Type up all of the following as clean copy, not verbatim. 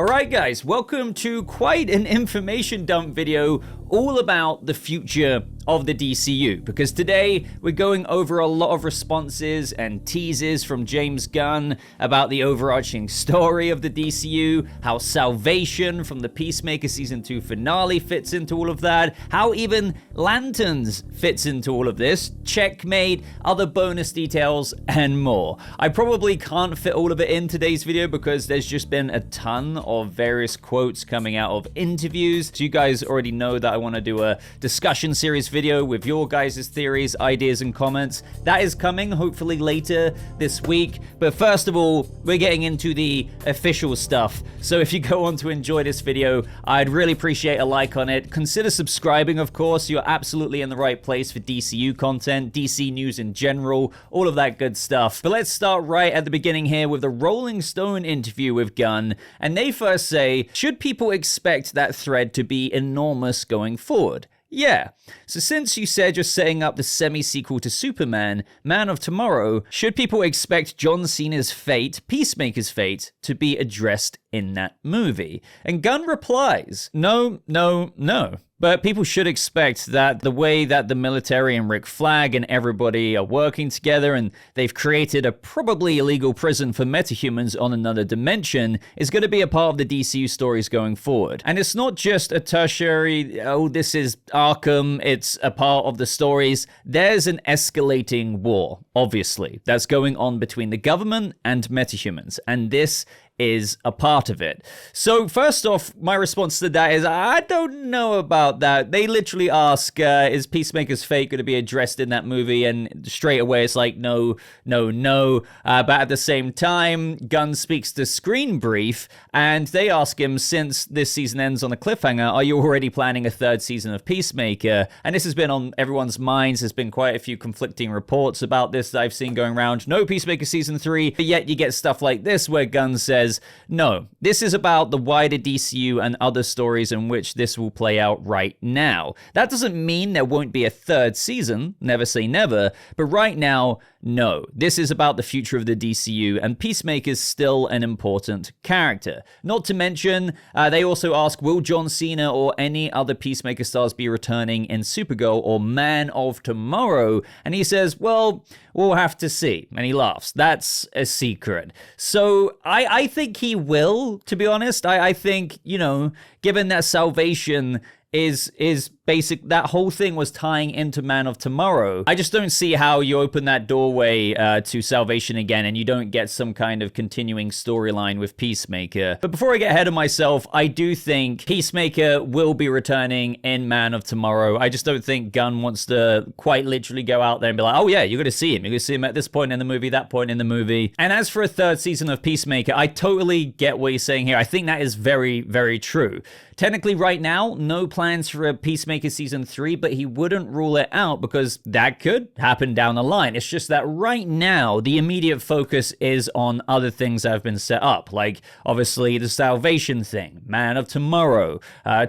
Alright guys, welcome to quite an information dump video all about the future of the DCU, because today we're going over a lot of responses and teases from James Gunn about the overarching story of the DCU, how Salvation from the Peacemaker Season 2 finale fits into all of that, how even Lanterns fits into all of this, Checkmate, other bonus details, and more. I probably can't fit all of it in today's video because there's just been a ton of various quotes coming out of interviews. So you guys already know that I want to do a discussion series video with your guys' theories, ideas, and comments. That is coming hopefully later this week. But first of all, we're getting into the official stuff. So if you go on to enjoy this video, I'd really appreciate a like on it. Consider subscribing, of course. You're absolutely in the right place for DCU content, DC news in general, all of that good stuff. But let's start right at the beginning here with the Rolling Stone interview with Gunn. And they first say, should people expect that thread to be enormous going forward? Yeah. So since you said you're setting up the semi-sequel to Superman, Man of Tomorrow, should people expect John Cena's fate, Peacemaker's fate, to be addressed in that movie? And Gunn replies, no. But people should expect that the way that the military and Rick Flag and everybody are working together and they've created a probably illegal prison for metahumans on another dimension is going to be a part of the DCU stories going forward. And it's not just a tertiary, oh, this is Arkham, it's a part of the stories. There's an escalating war, obviously, that's going on between the government and metahumans. And this is a part of it. So first off, my response to that is, I don't know about that. They literally ask, is Peacemaker's fate going to be addressed in that movie? And straight away it's like, no. But at the same time, Gunn speaks to Screen Brief, and they ask him, since this season ends on a cliffhanger, are you already planning a third season of Peacemaker? And this has been on everyone's minds. There's been quite a few conflicting reports about this that I've seen going around. No Peacemaker Season 3, but yet you get stuff like this where Gunn says, no, this is about the wider DCU and other stories in which this will play out right now. That doesn't mean there won't be a third season, never say never, but right now, no. This is about the future of the DCU, and Peacemaker's still an important character. Not to mention, they also ask, will John Cena or any other Peacemaker stars be returning in Supergirl or Man of Tomorrow? And he says, well, we'll have to see. And he laughs. That's a secret. So I think he will, to be honest. I think, given that Salvation is basic, that whole thing was tying into Man of Tomorrow. I just don't see how you open that doorway to Salvation again and you don't get some kind of continuing storyline with Peacemaker. But before I get ahead of myself, I do think Peacemaker will be returning in Man of Tomorrow. I just don't think Gunn wants to quite literally go out there and be like, oh yeah, you're gonna see him. You're gonna see him at this point in the movie, that point in the movie. And as for a third season of Peacemaker, I totally get what you're saying here. I think that is very, very true. Technically right now, no plans for a Peacemaker Season 3, but he wouldn't rule it out because that could happen down the line. It's just that right now, the immediate focus is on other things that have been set up, like obviously the Salvation thing, Man of Tomorrow,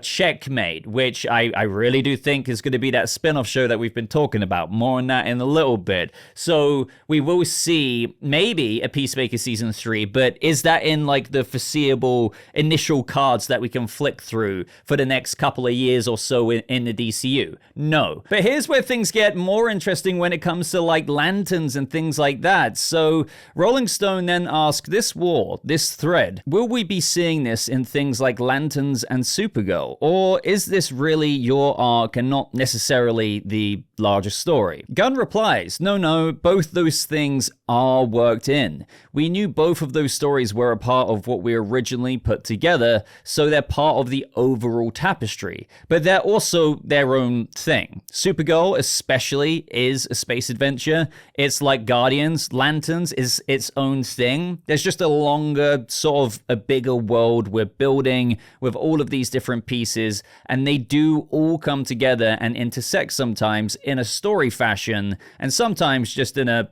Checkmate, which I really do think is going to be that spin-off show that we've been talking about. More on that in a little bit. So we will see maybe a Peacemaker Season 3, but is that in like the foreseeable initial cards that we can flick through for the next couple of years or so in the DCU? No. But here's where things get more interesting when it comes to like Lanterns and things like that. So Rolling Stone then asked, this war, this thread, will we be seeing this in things like Lanterns and Supergirl? Or is this really your arc and not necessarily the larger story? Gunn replies, no, both those things are worked in. We knew both of those stories were a part of what we originally put together, so they're part of the overall tapestry, but they're also their own thing. Supergirl especially is a space adventure. It's like Guardians. Lanterns is its own thing. There's just a longer, sort of a bigger world we're building with all of these different pieces, and they do all come together and intersect sometimes in a story fashion, and sometimes just in a,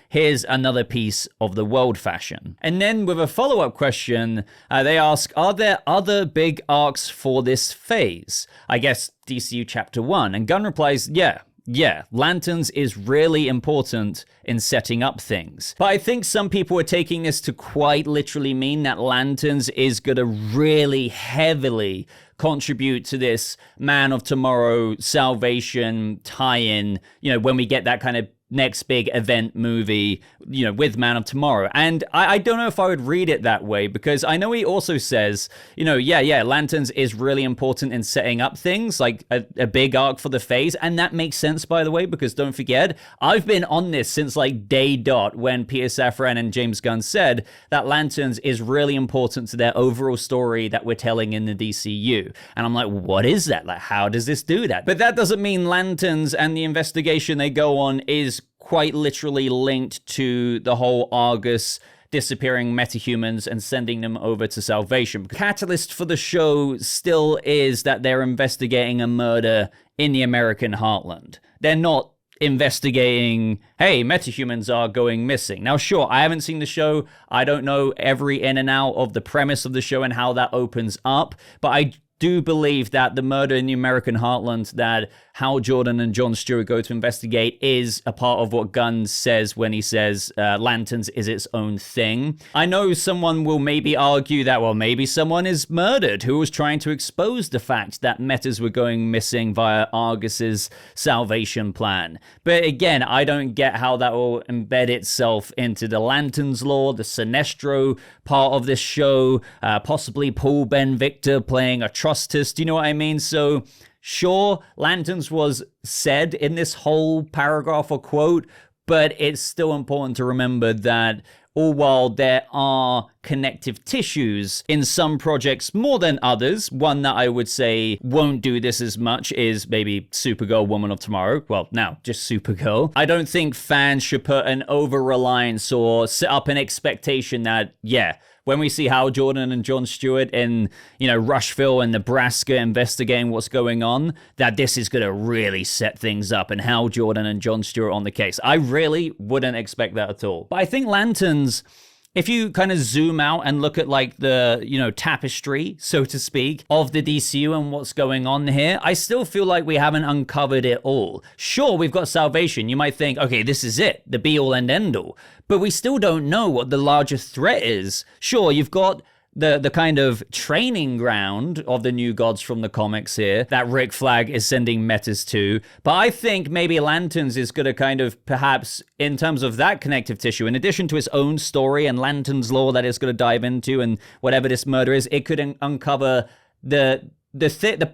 here's another piece of the world fashion. And then with a follow-up question, they ask, are there other big arcs for this phase? I guess DCU Chapter 1. And Gunn replies, yeah, yeah, Lanterns is really important in setting up things. But I think some people are taking this to quite literally mean that Lanterns is going to really heavily contribute to this Man of Tomorrow Salvation tie-in, when we get that kind of next big event movie, with Man of Tomorrow. And I don't know if I would read it that way, because I know he also says, Lanterns is really important in setting up things, like a big arc for the phase. And that makes sense, by the way, because don't forget, I've been on this since like day dot when Peter Safran and James Gunn said that Lanterns is really important to their overall story that we're telling in the DCU. And I'm like, what is that? Like, how does this do that? But that doesn't mean Lanterns and the investigation they go on is quite literally linked to the whole Argus disappearing metahumans and sending them over to Salvation. The catalyst for the show still is that they're investigating a murder in the American heartland. They're not investigating, hey, metahumans are going missing. Now, sure, I haven't seen the show. I don't know every in and out of the premise of the show and how that opens up, but I do believe that the murder in the American heartland that Hal Jordan and Jon Stewart go to investigate is a part of what Gunn says when he says Lanterns is its own thing. I know someone will maybe argue that, well, maybe someone is murdered who was trying to expose the fact that metas were going missing via Argus's salvation plan. But again, I don't get how that will embed itself into the Lanterns lore, the Sinestro part of this show, possibly Paul Ben Victor playing a Trustus, do you know what I mean? So sure, Lanterns was said in this whole paragraph or quote, but it's still important to remember that all while there are connective tissues in some projects more than others, one that I would say won't do this as much is maybe Supergirl, Woman of Tomorrow. Well, now, just Supergirl. I don't think fans should put an over-reliance or set up an expectation that, when we see Hal Jordan and Jon Stewart in, Rushville and Nebraska investigating what's going on, that this is going to really set things up and Hal Jordan and Jon Stewart on the case. I really wouldn't expect that at all. But I think Lanterns, if you kind of zoom out and look at like the, tapestry, so to speak, of the DCU and what's going on here, I still feel like we haven't uncovered it all. Sure, we've got Salvation. You might think, okay, this is it, the be all and end all. But we still don't know what the larger threat is. Sure, you've got the kind of training ground of the new gods from the comics here that Rick Flag is sending metas to. But I think maybe Lanterns is going to kind of perhaps, in terms of that connective tissue, in addition to its own story and Lanterns lore that it's going to dive into and whatever this murder is, it could uncover the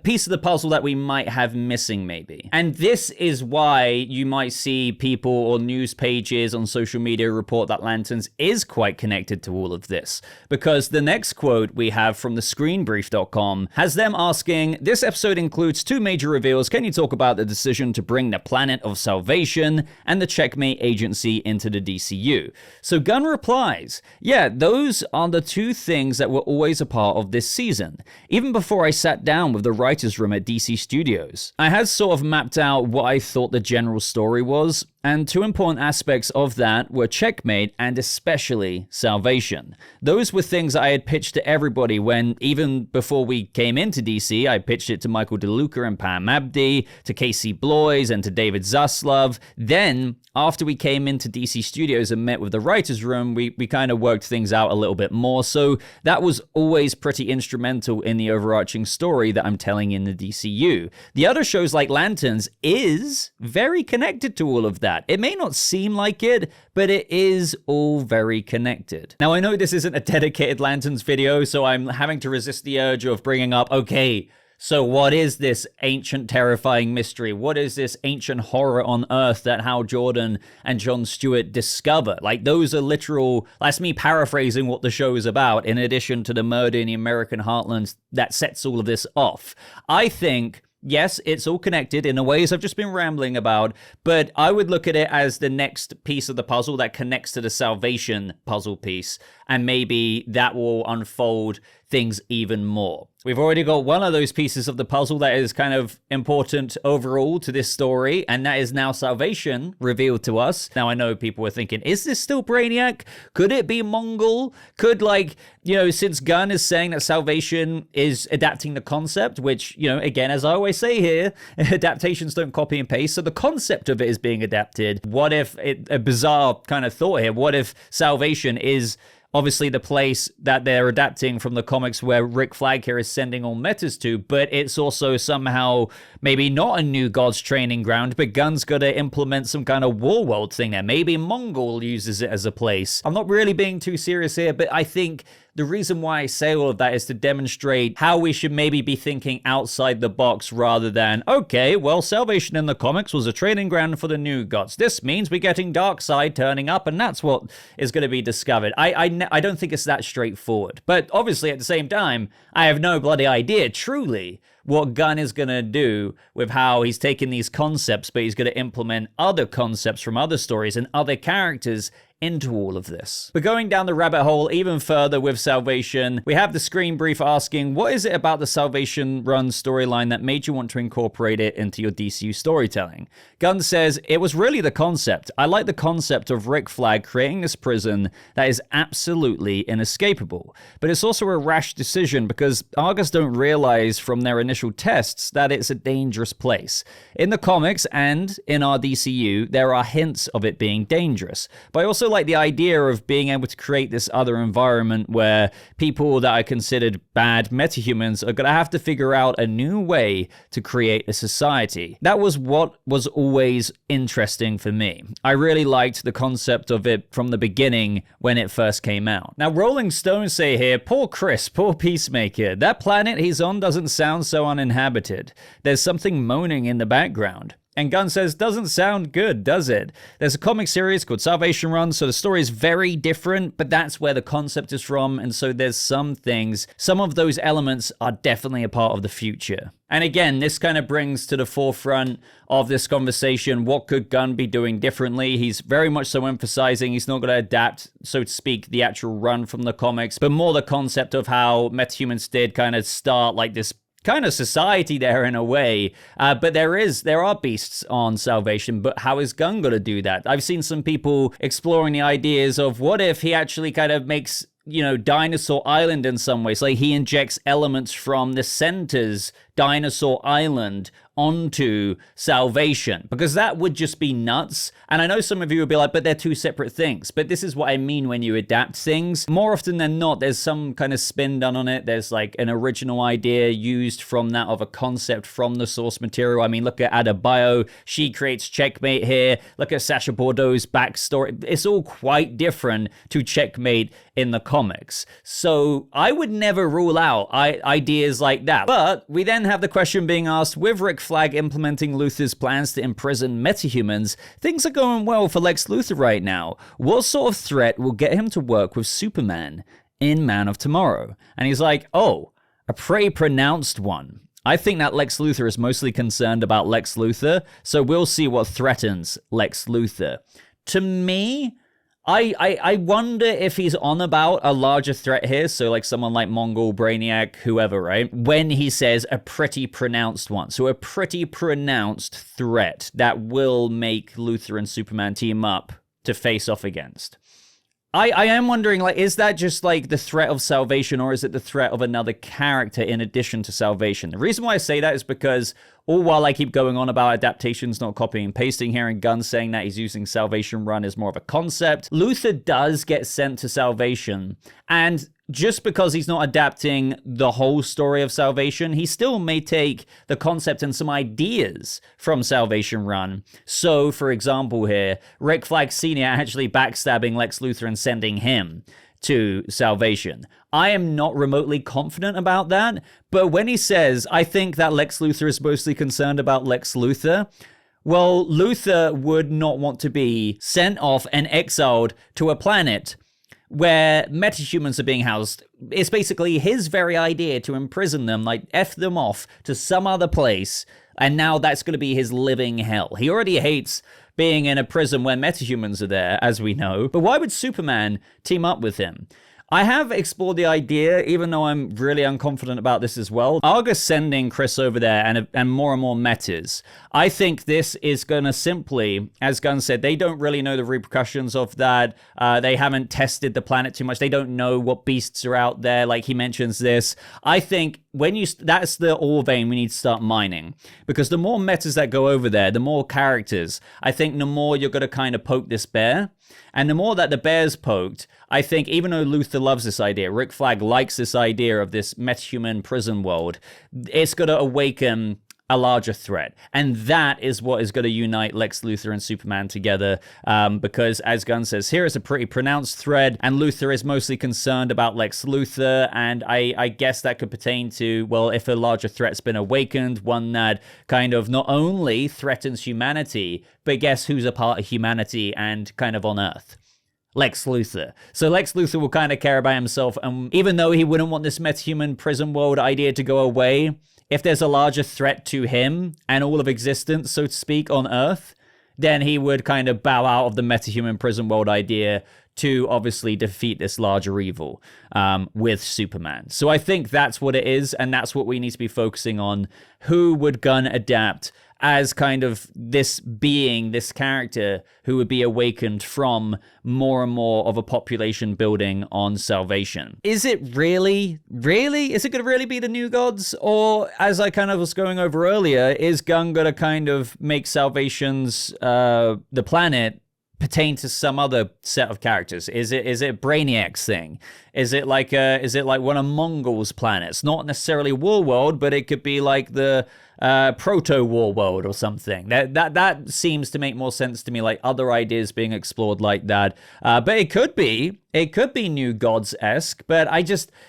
piece of the puzzle that we might have missing maybe. And this is why you might see people or news pages on social media report that Lanterns is quite connected to all of this. Because the next quote we have from the screenbrief.com has them asking, this episode includes two major reveals. Can you talk about the decision to bring the Planet of Salvation and the Checkmate Agency into the DCU? So Gunn replies, yeah, those are the two things that were always a part of this season. Even before I sat down with the writer's room at DC Studios, I had sort of mapped out what I thought the general story was, and two important aspects of that were Checkmate and especially Salvation. Those were things I had pitched to everybody when, even before we came into DC, I pitched it to Michael DeLuca and Pam Abdi, to Casey Bloys and to David Zaslav. Then, after we came into DC Studios and met with the writer's room, we kind of worked things out a little bit more, so that was always pretty instrumental in the overarching story that I'm telling in the DCU. The other shows like Lanterns is very connected to all of that. It may not seem like it, but it is all very connected. Now, I know this isn't a dedicated Lanterns video, so I'm having to resist the urge of bringing up, okay, so what is this ancient terrifying mystery? What is this ancient horror on Earth that Hal Jordan and Jon Stewart discover? Like, those are literal, that's me paraphrasing what the show is about, in addition to the murder in the American heartlands that sets all of this off. I think, yes, it's all connected in the ways I've just been rambling about, but I would look at it as the next piece of the puzzle that connects to the Salvation puzzle piece, and maybe that will unfold things even more. We've already got one of those pieces of the puzzle that is kind of important overall to this story, and that is now Salvation revealed to us. Now, I know people were thinking, is this still Brainiac? Could it be Mongul? Could, like, you know, since Gunn is saying that Salvation is adapting the concept, which, you know, again, as I always say here, adaptations don't copy and paste, so the concept of it is being adapted. What if, a bizarre kind of thought here, what if Salvation is obviously the place that they're adapting from the comics where Rick Flag here is sending all metas to, but it's also somehow maybe not a new God's training ground, but Gunn's got to implement some kind of war world thing there. Maybe Mongul uses it as a place. I'm not really being too serious here, but I think the reason why I say all of that is to demonstrate how we should maybe be thinking outside the box rather than, okay, well, Salvation in the comics was a training ground for the new gods. This means we're getting Darkseid turning up, and that's what is going to be discovered. I don't think it's that straightforward. But obviously, at the same time, I have no bloody idea, truly, what Gunn is going to do with how he's taking these concepts, but he's going to implement other concepts from other stories and other characters into all of this. But going down the rabbit hole even further with Salvation, we have the screen brief asking, what is it about the Salvation Run storyline that made you want to incorporate it into your DCU storytelling? Gunn says, it was really the concept. I like the concept of Rick Flag creating this prison that is absolutely inescapable. But it's also a rash decision because Argus don't realize from their initial tests that it's a dangerous place. In the comics and in our DCU, there are hints of it being dangerous. But I also like the idea of being able to create this other environment where people that are considered bad metahumans are going to have to figure out a new way to create a society. That was what was always interesting for me. I really liked the concept of it from the beginning when it first came out. Now, Rolling Stone say here, poor Chris, poor Peacemaker. That planet he's on doesn't sound so uninhabited. There's something moaning in the background. And Gunn says, doesn't sound good, does it? There's a comic series called Salvation Run, so the story is very different, but that's where the concept is from, and so there's some things, some of those elements are definitely a part of the future. And again, this kind of brings to the forefront of this conversation, what could Gunn be doing differently? He's very much so emphasizing he's not going to adapt, so to speak, the actual run from the comics, but more the concept of how Metahumans did kind of start like this kind of society there in a way, but there are beasts on Salvation, but how is Gunn going to do that? I've seen some people exploring the ideas of what if he actually kind of makes, you know, Dinosaur Island in some ways, like he injects elements from the Center's Dinosaur Island onto Salvation, because that would just be nuts. And I know some of you would be like, but they're two separate things. But this is what I mean when you adapt things. More often than not, there's some kind of spin done on it. There's like an original idea used from that of a concept from the source material. I mean, look at Adebayo. She creates Checkmate here. Look at Sacha Bordeaux's backstory. It's all quite different to Checkmate in the comics. So I would never rule out ideas like that. But we then have the question being asked, with Rick Flag implementing Luthor's plans to imprison metahumans, things are going well for Lex Luthor right now. What sort of threat will get him to work with Superman in Man of Tomorrow? And he's like, oh, a pretty pronounced one. I think that Lex Luthor is mostly concerned about Lex Luthor, so we'll see what threatens Lex Luthor. To me, I wonder if he's on about a larger threat here, so like someone like Mongul, Brainiac, whoever, right? When he says a pretty pronounced one. So a pretty pronounced threat that will make Luthor and Superman team up to face off against. I am wondering, like, is that just like the threat of Salvation, or is it the threat of another character in addition to Salvation? The reason why I say that is because all while I keep going on about adaptations, not copying and pasting here, and Gunn saying that he's using Salvation Run as more of a concept, Luthor does get sent to Salvation, and just because he's not adapting the whole story of Salvation, he still may take the concept and some ideas from Salvation Run. So, for example here, Rick Flag Sr. actually backstabbing Lex Luthor and sending him to Salvation. I am not remotely confident about that, but when he says, I think that Lex Luthor is mostly concerned about Lex Luthor, well, Luthor would not want to be sent off and exiled to a planet where metahumans are being housed. It's basically his very idea to imprison them, like F them off to some other place, and now that's going to be his living hell. He already hates being in a prison where metahumans are there, as we know, but why would Superman team up with him? I have explored the idea, even though I'm really unconfident about this as well. Argus sending Chris over there and more metas. I think this is going to simply, as Gunn said, they don't really know the repercussions of that. They haven't tested the planet too much. They don't know what beasts are out there. Like he mentions this. I think that's the ore vein we need to start mining, because the more metas that go over there, the more characters, I think the more you're going to kind of poke this bear. And the more that the bear's poked, I think, even though Luthor loves this idea, Rick Flag likes this idea of this metahuman prison world, it's going to awaken a larger threat. And that is what is going to unite Lex Luthor and Superman together, because, as Gunn says here, it's a pretty pronounced thread, and Luthor is mostly concerned about Lex Luthor, and I guess that could pertain to, well, if a larger threat's been awakened, one that kind of not only threatens humanity, but guess who's a part of humanity and kind of on Earth? Lex Luthor. So Lex Luthor will kind of care about himself, and even though he wouldn't want this metahuman prison world idea to go away, if there's a larger threat to him and all of existence, so to speak, on Earth, then he would kind of bow out of the metahuman prison world idea to obviously defeat this larger evil with Superman. So I think that's what it is, and that's what we need to be focusing on. Who would Gunn adapt as kind of this being, this character who would be awakened from more and more of a population building on Salvation? Is it really? Is it going to really be the New Gods? Or, as I kind of was going over earlier, is Gunn going to kind of make Salvation's, the planet, pertain to some other set of characters? Is it Brainiac's thing? Is it like one of Mongul's planets? Not necessarily War World, but it could be like the proto War World or something. That seems to make more sense to me, like other ideas being explored like that. But it could be New Gods-esque, but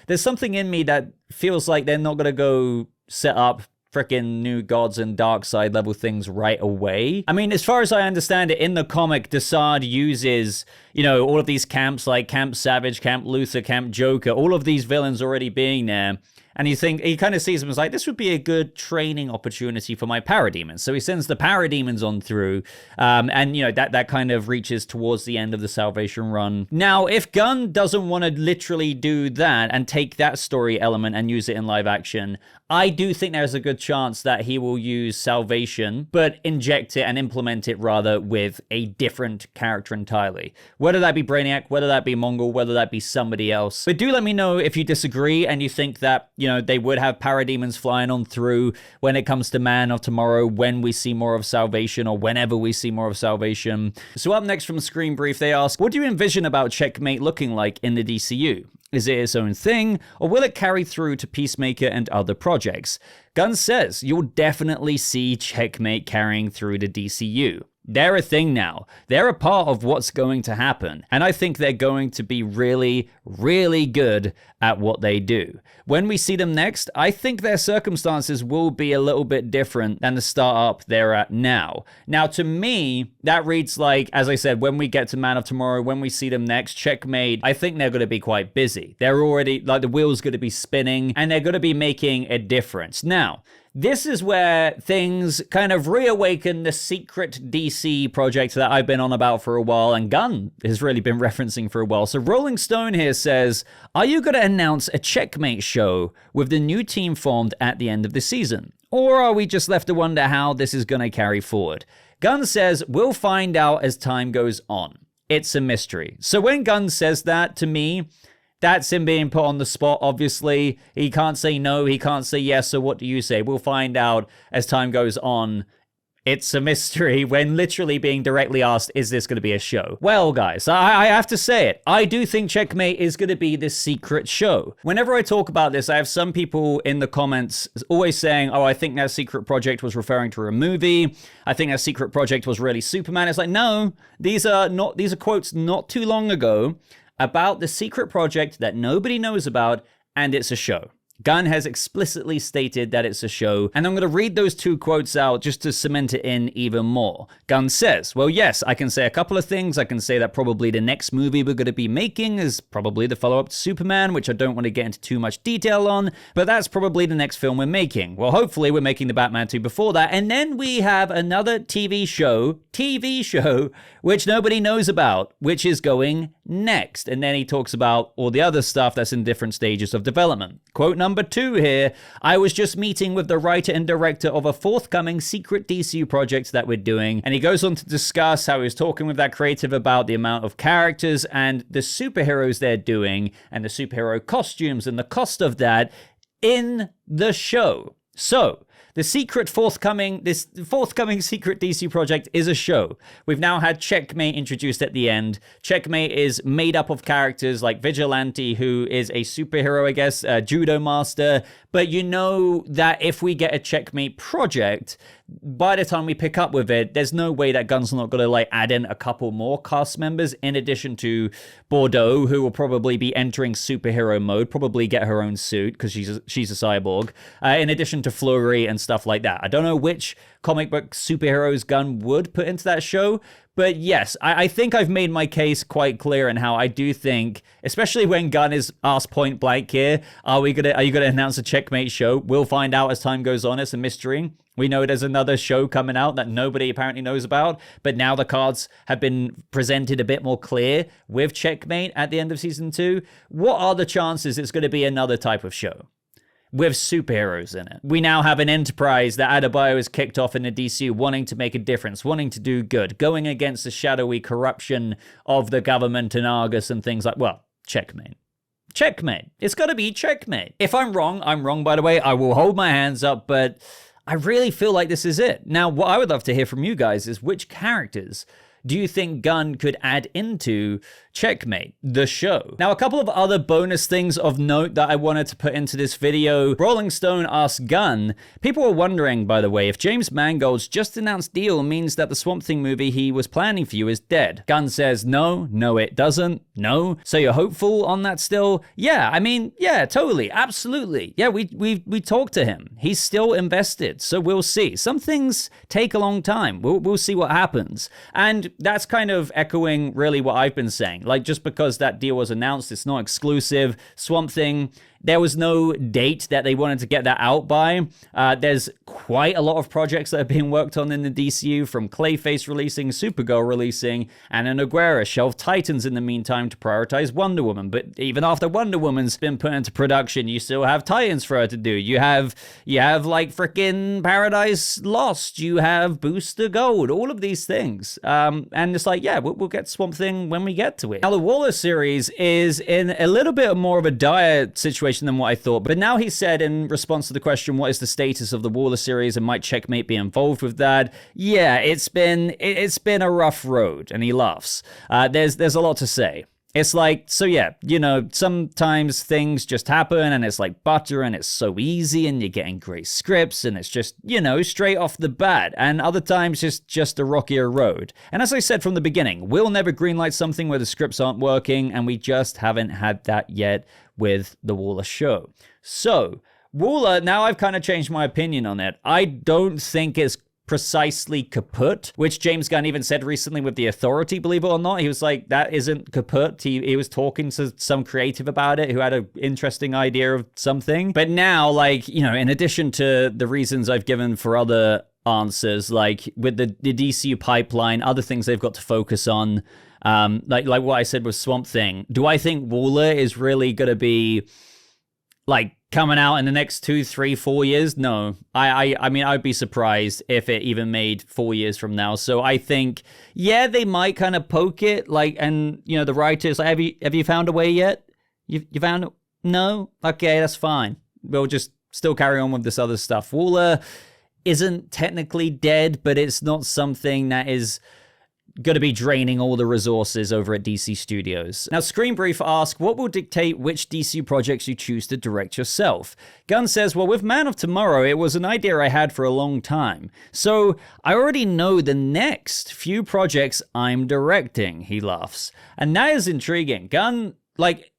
there's something in me that feels like they're not gonna go set up freaking New Gods and Darkseid level things right away. I mean, as far as I understand it, in the comic, Darkseid uses, all of these camps, like Camp Savage, Camp Luthor, Camp Joker, all of these villains already being there. And he kind of sees them as like, this would be a good training opportunity for my parademons. So he sends the parademons on through, and that kind of reaches towards the end of the Salvation run. Now, if Gunn doesn't want to literally do that and take that story element and use it in live action, I do think there's a good chance that he will use Salvation, but inject it and implement it rather with a different character entirely. Whether that be Brainiac, whether that be Mongul, whether that be somebody else. But do let me know if you disagree and you think that, they would have parademons flying on through when it comes to Man of Tomorrow, when we see more of Salvation, or whenever we see more of Salvation. So up next from Screen Brief, they ask, what do you envision about Checkmate looking like in the DCU? Is it its own thing, or will it carry through to Peacemaker and other projects? Gunn says you'll definitely see Checkmate carrying through the DCU. They're a thing now. They're a part of what's going to happen. And I think they're going to be really, really good at what they do. When we see them next, I think their circumstances will be a little bit different than the startup they're at now. Now, to me, that reads like, as I said, when we get to Man of Tomorrow, when we see them next, Checkmate, I think they're going to be quite busy. They're already, like, the wheel's going to be spinning, and they're going to be making a difference. Now, this is where things kind of reawaken the secret DC project that I've been on about for a while, and Gunn has really been referencing for a while. So Rolling Stone here says, are you going to announce a Checkmate show with the new team formed at the end of the season? Or are we just left to wonder how this is going to carry forward? Gunn says, we'll find out as time goes on. It's a mystery. So when Gunn says that, to me, that's him being put on the spot, obviously. He can't say no, he can't say yes, so what do you say? We'll find out as time goes on. It's a mystery when literally being directly asked, is this going to be a show? Well, guys, I have to say it. I do think Checkmate is going to be this secret show. Whenever I talk about this, I have some people in the comments always saying, oh, I think that secret project was referring to a movie. I think that secret project was really Superman. It's like, no, these are quotes not too long ago about the secret project that nobody knows about, and it's a show. Gunn has explicitly stated that it's a show, and I'm going to read those two quotes out just to cement it in even more. Gunn says, well, yes, I can say a couple of things. I can say that probably the next movie we're going to be making is probably the follow-up to Superman, which I don't want to get into too much detail on, but that's probably the next film we're making. Well, hopefully we're making the Batman 2 before that, and then we have another TV show, which nobody knows about, which is going next. And then he talks about all the other stuff that's in different stages of development. Quote number 2 here, I was just meeting with the writer and director of a forthcoming secret DCU project that we're doing. And he goes on to discuss how he was talking with that creative about the amount of characters and the superheroes they're doing and the superhero costumes and the cost of that in the show. So, this forthcoming secret DC project is a show. We've now had Checkmate introduced at the end. Checkmate is made up of characters like Vigilante, who is a superhero, I guess, judo master. But you know that if we get a Checkmate project, by the time we pick up with it, there's no way that Gunn's not going to like add in a couple more cast members in addition to Bordeaux, who will probably be entering superhero mode, probably get her own suit because she's a cyborg, in addition to Flurry and stuff like that. I don't know which comic book superheroes Gunn would put into that show, but yes, I think I've made my case quite clear in how I do think, especially when Gunn is asked point blank here, are you gonna announce a Checkmate show? We'll find out as time goes on. It's a mystery. We know there's another show coming out that nobody apparently knows about, but now the cards have been presented a bit more clear with Checkmate at the end of season 2. What are the chances it's going to be another type of show with superheroes in it? We now have an enterprise that Adebayo has kicked off in the DCU, wanting to make a difference, wanting to do good, going against the shadowy corruption of the government and Argus and things like, well, Checkmate. Checkmate. It's got to be Checkmate. If I'm wrong, by the way. I will hold my hands up, but I really feel like this is it. Now, what I would love to hear from you guys is which characters do you think Gunn could add into Checkmate, the show? Now, a couple of other bonus things of note that I wanted to put into this video. Rolling Stone asked Gunn, people were wondering, by the way, if James Mangold's just announced deal means that the Swamp Thing movie he was planning for you is dead. Gunn says, no, it doesn't. No. So you're hopeful on that still? Yeah, I mean, yeah, totally, absolutely. Yeah, we talked to him. He's still invested, so we'll see. Some things take a long time. We'll see what happens. And that's kind of echoing really what I've been saying. Like, just because that deal was announced, it's not exclusive. Swamp Thing, there was no date that they wanted to get that out by. There's quite a lot of projects that are being worked on in the DCU, from Clayface releasing, Supergirl releasing, Anna Nogueira shelved Titans in the meantime to prioritize Wonder Woman. But even after Wonder Woman's been put into production, you still have Titans for her to do. You have like freaking Paradise Lost. You have Booster Gold. All of these things. And it's like, yeah, we'll get Swamp Thing when we get to it. Now, the Waller series is in a little bit more of a dire situation than what I thought. But now he said, in response to the question, what is the status of the Waller series and might Checkmate be involved with that? Yeah, it's been a rough road, and he laughs. There's a lot to say. It's like, so yeah, you know, sometimes things just happen and it's like butter and it's so easy and you're getting great scripts and it's just, you know, straight off the bat. And other times it's just a rockier road. And as I said from the beginning, we'll never greenlight something where the scripts aren't working, and we just haven't had that yet with the Waller show. So, Waller, now I've kind of changed my opinion on it. I don't think it's precisely kaput, which James Gunn even said recently with The Authority, believe it or not. He was like, that isn't kaput. He was talking to some creative about it who had an interesting idea of something. But now, like, you know, in addition to the reasons I've given for other answers, like with the DCU pipeline, other things they've got to focus on, like what I said with Swamp Thing, do I think Waller is really going to be like coming out in the next 2, 3, 4 years? No. I mean, I'd be surprised if it even made 4 years from now. So I think, yeah, they might kind of poke it, like, and, you know, the writers, like, have you found a way yet? You found it? No? Okay, that's fine. We'll just still carry on with this other stuff. Waller isn't technically dead, but it's not something that is going to be draining all the resources over at DC Studios. Now, Screen Brief asks, what will dictate which DCU projects you choose to direct yourself? Gunn says, well, with Man of Tomorrow, it was an idea I had for a long time. So I already know the next few projects I'm directing, he laughs. And that is intriguing. Gunn, like,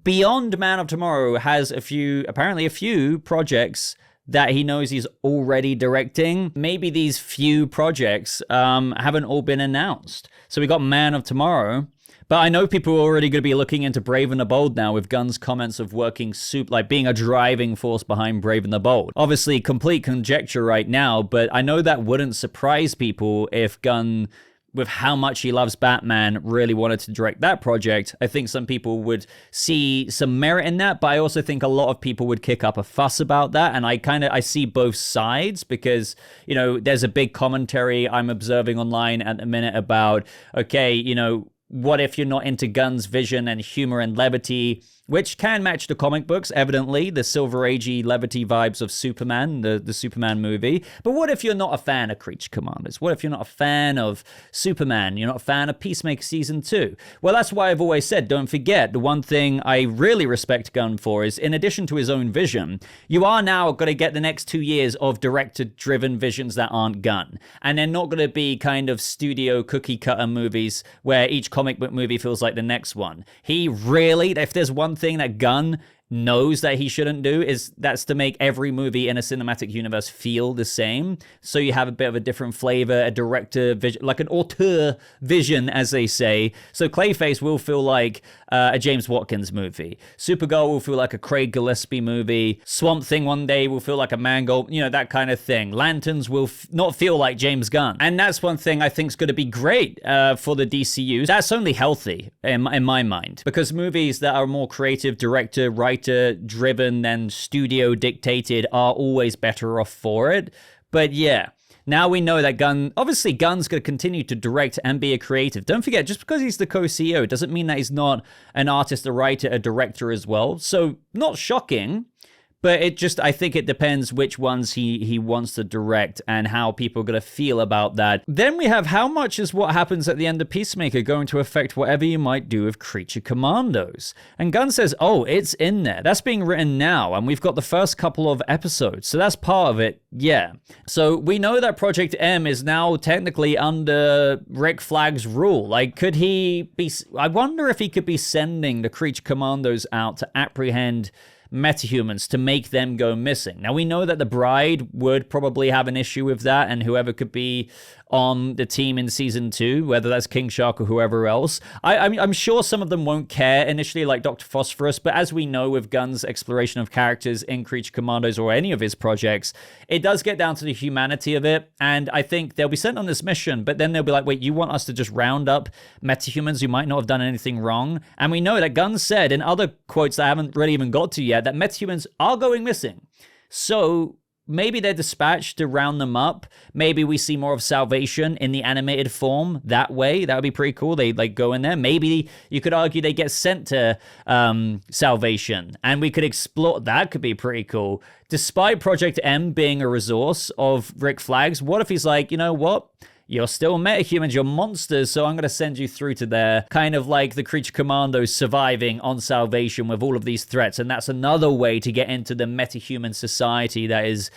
beyond Man of Tomorrow, has apparently a few projects that he knows he's already directing. Maybe these few projects haven't all been announced. So we got Man of Tomorrow, but I know people are already going to be looking into Brave and the Bold now with Gunn's comments of working like being a driving force behind Brave and the Bold. Obviously, complete conjecture right now, but I know that wouldn't surprise people if Gunn with how much he loves Batman, really wanted to direct that project. I think some people would see some merit in that, but I also think a lot of people would kick up a fuss about that. And I see both sides because, you know, there's a big commentary I'm observing online at the minute about, okay, you know, what if you're not into Gunn's vision and humor and levity, which can match the comic books, evidently, the Silver Agey levity vibes of Superman, the Superman movie. But what if you're not a fan of Creature Commandos? What if you're not a fan of Superman? You're not a fan of Peacemaker Season 2? Well, that's why I've always said, don't forget, the one thing I really respect Gunn for is, in addition to his own vision, you are now going to get the next 2 years of director-driven visions that aren't Gunn. And they're not going to be kind of studio cookie-cutter movies where each comic book movie feels like the next one. He really, if there's one thing that Gunn knows that he shouldn't do, is that's to make every movie in a cinematic universe feel the same. So you have a bit of a different flavor, a director vision, like an auteur vision, as they say. So Clayface will feel like a James Watkins movie. Supergirl will feel like a Craig Gillespie movie. Swamp Thing one day will feel like a Mongul, you know, that kind of thing. Lanterns will not feel like James Gunn. And that's one thing I think is going to be great for the DCU. That's only healthy in my mind, because movies that are more creative, director, writer driven than studio dictated are always better off for it. But yeah, now we know that Gunn, obviously Gunn's going to continue to direct and be a creative. Don't forget, just because he's the co-CEO doesn't mean that he's not an artist, a writer, a director as well. So not shocking. But it just, I think it depends which ones he wants to direct and how people are going to feel about that. Then we have, how much is what happens at the end of Peacemaker going to affect whatever you might do with Creature Commandos? And Gunn says, oh, it's in there. That's being written now, and we've got the first couple of episodes. So that's part of it, yeah. So we know that Project M is now technically under Rick Flag's rule. Like, could he be, I wonder if he could be sending the Creature Commandos out to apprehend metahumans, to make them go missing. Now, we know that the Bride would probably have an issue with that, and whoever could be on the team in season 2, whether that's King Shark or whoever else. I'm sure some of them won't care initially, like Dr. Phosphorus, but as we know with Gunn's exploration of characters in Creature Commandos or any of his projects, it does get down to the humanity of it, and I think they'll be sent on this mission, but then they'll be like, wait, you want us to just round up metahumans who might not have done anything wrong? And we know that Gunn said in other quotes that I haven't really even got to yet, that metahumans are going missing. So maybe they're dispatched to round them up. Maybe we see more of Salvation in the animated form that way. That would be pretty cool. They like go in there. Maybe you could argue they get sent to Salvation, and we could explore. That could be pretty cool. Despite Project M being a resource of Rick Flag's, what if he's like, you know what? You're still metahumans, you're monsters, so I'm going to send you through to there. Kind of like the Creature Commandos surviving on Salvation with all of these threats. And that's another way to get into the metahuman society that is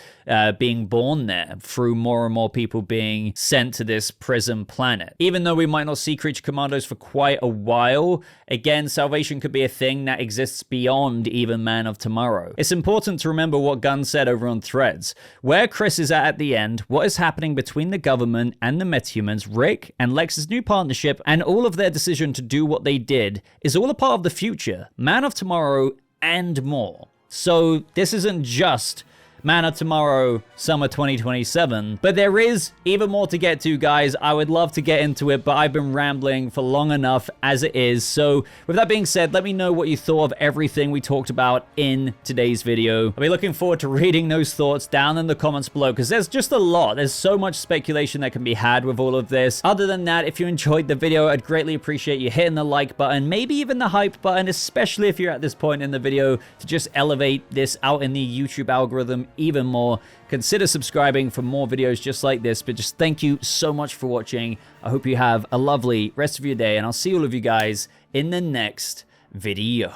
being born there through more and more people being sent to this prison planet. Even though we might not see Creature Commandos for quite a while, again, Salvation could be a thing that exists beyond even Man of Tomorrow. It's important to remember what Gunn said over on Threads. Where Chris is at the end, what is happening between the government and the metahumans, Rick and Lex's new partnership, and all of their decision to do what they did is all a part of the future, Man of Tomorrow, and more. So this isn't just Man of Tomorrow, summer 2027. But there is even more to get to, guys. I would love to get into it, but I've been rambling for long enough as it is. So with that being said, let me know what you thought of everything we talked about in today's video. I'll be looking forward to reading those thoughts down in the comments below, because there's just a lot. There's so much speculation that can be had with all of this. Other than that, if you enjoyed the video, I'd greatly appreciate you hitting the like button, maybe even the hype button, especially if you're at this point in the video, to just elevate this out in the YouTube algorithm even more. Consider subscribing for more videos just like this, but just thank you so much for watching. I hope you have a lovely rest of your day, and I'll see all of you guys in the next video.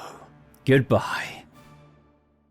Goodbye.